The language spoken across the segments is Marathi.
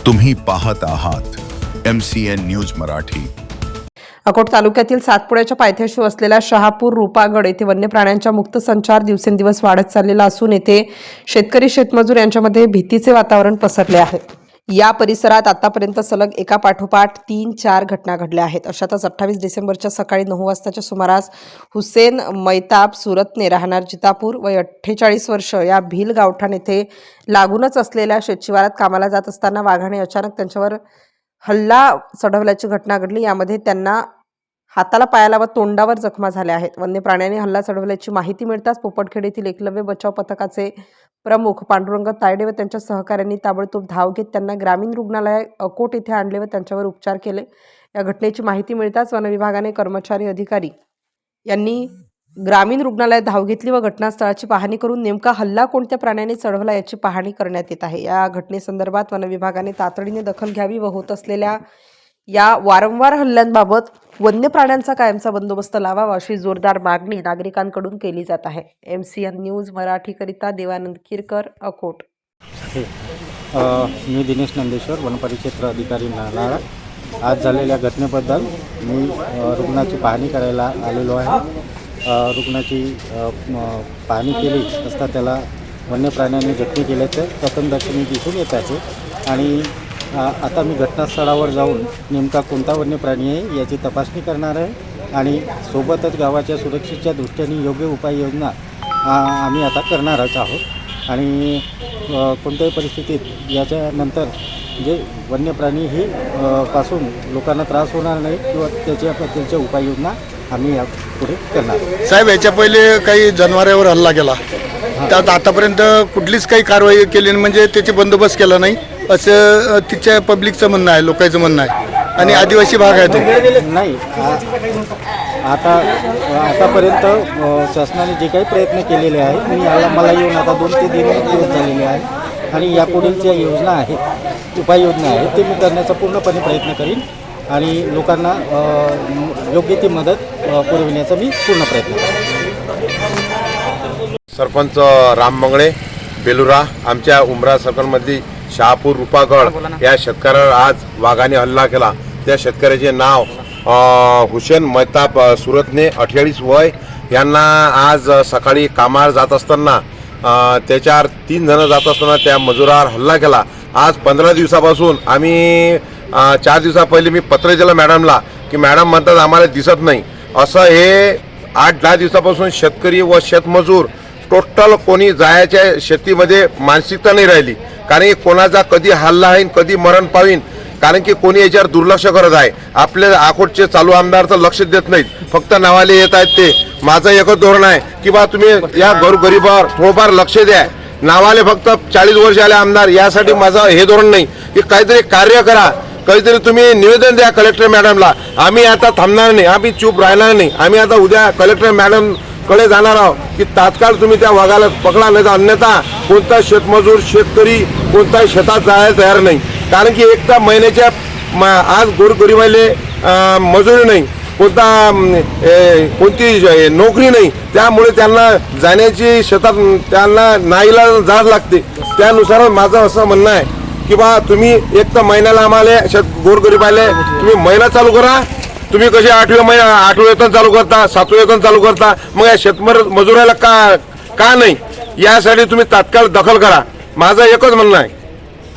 तुम्ही पाहत आहात MCN न्यूज मराठी। अकोट तालुक्यातील सातपुड्याच्या पायथ्याशी असलेल्या शहापूर रूपागड येथे वन्य प्राण्यांचा मुक्त संचार दिवसेंदिवस वाढत चाललेला असून येथे शेतकरी शेतमजूर यांच्यामध्ये भीतीचे वातावरण पसरले आहे। या परिसरात आतापर्यंत सलग एका पाठोपाठ 3-4 घटना घडल्या आहेत। अशातच 28 डिसेंबरच्या सकाळी 9 वाजताच्या सुमारास हुसेन मैताब सुरतने राहणार जितापूर वय 48 वर्ष या भील गावठाण येथे लागूनच असलेल्या शेतशिवारात कामाला जात असताना वाघाने अचानक त्यांच्यावर हल्ला चढवल्याची घटना घडली। यामध्ये त्यांना हाताला पायाला व तोंडावर जखमा झाल्या आहेत। वन्य प्राण्याने हल्ला चढवल्याची माहिती मिळताच पोपटखेड येथील एकलव्य बचाव पथकाचे प्रमुख पांडुरंग तायडे व त्यांच्या सहकाऱ्यांनी ताबडतोब धाव घेत त्यांना ग्रामीण रुग्णालय अकोट येथे आणले व त्यांच्यावर उपचार केले। या घटनेची माहिती मिळताच वन विभागाने कर्मचारी अधिकारी यांनी ग्रामीण रुग्णालयात धाव घेतली व घटनास्थळाची पाहणी करून नेमका हल्ला कोणत्या प्राण्याने चढवला याची पाहणी करण्यात येत आहे। या घटनेसंदर्भात वन विभागाने तातडीने दखल घ्यावी व होत असलेल्या या वारंवार हल्ल्यांबाबत वन्य प्राण्यांचा कायमचा बंदोबस्त लावावा अशी जोरदार मागणी नागरिकांकडून केली जात आहे। MCN न्यूज मराठीकरिता देवानंद किरकर, अकोट। मी दिनेश नंदेश्वर, वनपरिक्षेत्र अधिकारी नालाळा। आज झालेल्या घटनेबद्दल मी रुग्णाची पाहणी करायला आलेलो आहे। रुग्णाची पाहणी केली असता त्याला वन्य प्राण्यांनी जखमी केल्याचे प्रथमदर्शनी दिसून येत आहे आणि आता मी घटनास्थळावर जाऊन नेमका कोणता वन्य प्राणी आहे याची तपासणी करणार आहे आणि सोबतच गावाच्या सुरक्षेच्या दृष्टीने योग्य उपाययोजना आम्ही आता करणारच आहोत आणि कोणत्याही परिस्थितीत याच्यानंतर जे वन्य प्राणी ही पासून लोकांना त्रास होणार नाही किंवा त्याच्या उपाययोजना आम्ही यापुढे करणार। साहेब, याच्या पहिले काही जनावरांवर हल्ला केला, त्यात आतापर्यंत कुठलीच काही कारवाई केली नाही, म्हणजे त्याची बंदोबस्त केला नाही असं तिच्या पब्लिकचं म्हणणं आहे, लोकांचं म्हणणं आहे आणि आदिवासी भाग आहे तो नाही। आतापर्यंत शासनाने जे काही प्रयत्न केलेले आहेत मला येऊन आता 2 ते 3 दिवस झालेले आहेत आणि यापुढील ज्या योजना आहेत उपाययोजना आहेत ते मी करण्याचा पूर्णपणे प्रयत्न करीन आणि लोकांना योग्य ती मदत पुरविण्याचा मी पूर्ण प्रयत्न करेन। सरपंच राम मंगळे बेलुरा आमच्या उमरा सर्कलमधली शहापूर रूपागड या शेतकऱ्यावर आज वाघाने हल्ला केला। त्या शेतकऱ्याचे नाव हुसेन मैताब सुरतने 48 वय यांना आज सकाळी कामावर जात असताना त्याच्यावर 3 जण जात असताना त्या मजुरावर हल्ला केला। आज 15 दिवसापासून आम्ही 4 दिवसा पहिले मी पत्र दिलं मॅडमला की मॅडम म्हणतात आम्हाला दिसत नाही असं। हे 8-10 दिवसापासून शेतकरी व शेतमजूर टोटल कोणी जायच्या शेतीमध्ये मानसिकता नाही राहिली, कारण की कोणाचा कधी हल्ला आहे कधी मरण पावीन, कारण की कोणी याच्यावर दुर्लक्ष करत आहे। आपले अकोटचे चालू आमदार तर लक्ष देत नाहीत, फक्त नावाले येत आहेत। ते माझं एकच धोरण आहे की बा तुम्ही या गोरगरिबावर थोडंफार लक्ष द्या। नावाले फक्त 40 वर्ष आले आमदार, यासाठी माझं हे धोरण नाही की काहीतरी कार्य करा, काहीतरी तुम्ही निवेदन द्या कलेक्टर मॅडमला। आम्ही आता थांबणार नाही, आम्ही चूप राहणार नाही। आम्ही आता उद्या कलेक्टर मॅडम कडे जाणार आहोत की तात्काळ तुम्ही त्या वाघाला पकडा, नाही तर अन्यथा कोणता शेतमजूर शेतकरी कोणताही शेतात जायला तयार नाही, कारण की एक तर महिन्याच्या आज गोरगरिबाले मजुरी नाही, कोणती नोकरी नाही, त्यामुळे त्यांना जाण्याची शेतात त्यांना नाईलाज जावं लागते। त्यानुसार माझं असं म्हणणं आहे की बा तुम्ही एक तर महिन्याला आम्हाला गोरगरिबाले तुम्ही महिना चालू करा। तुम्ही कसे 8वें वेतन चालू करता, 7वें वेतन चालू करता, मग या शेतमजुराला का नाही, यासाठी तुम्ही तात्काळ दखल करा। माझं एकच म्हणणं आहे,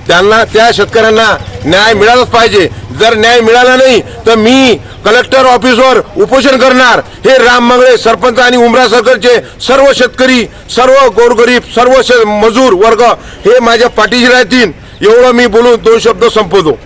त्यांना त्या शेतकऱ्यांना न्याय मिळालाच पाहिजे। जर न्याय मिळाला नाही तर मी कलेक्टर ऑफिसवर उपोषण करणार। हे राम मंगळे सरपंच आणि उमरा सर्कलचे सर्व शेतकरी, सर्व गोरगरीब, सर्व मजूर वर्ग हे माझ्या पाठीशी राहतील, एवढं मी बोलून 2 शब्द संपवतो।